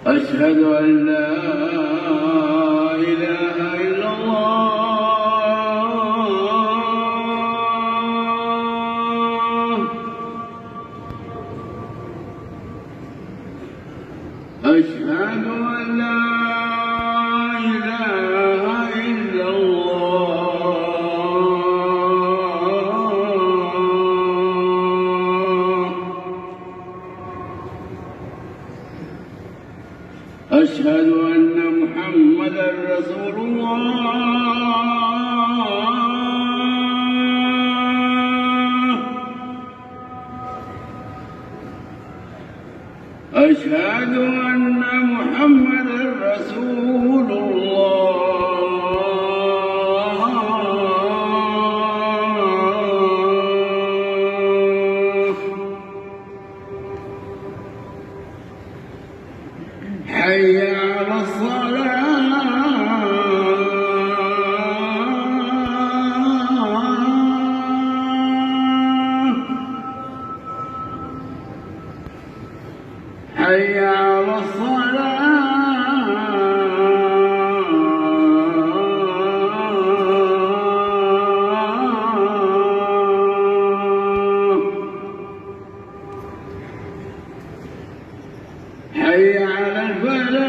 أشهد أن لا إله إلا الله. أشهد أن لا إله إلا الله. أشهد أن محمدًا رسول الله. أشهد أن محمدًا رسول الله. حي على الصلاة. حي على الصلاة. حي على الفلاح.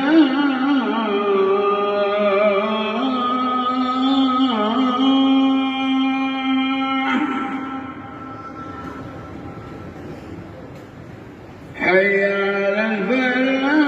حي على الفلاح.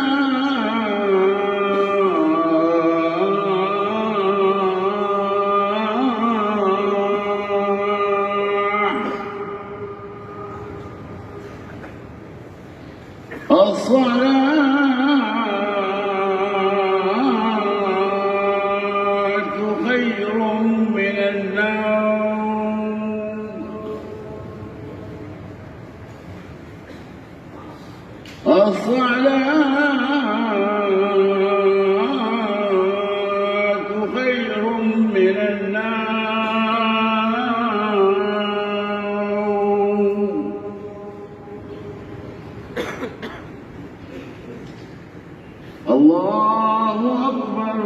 الصلاة خير من النوم. الصلاة خير من النوم. الله أكبر.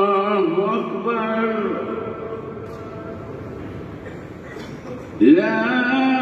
الله أكبر. لا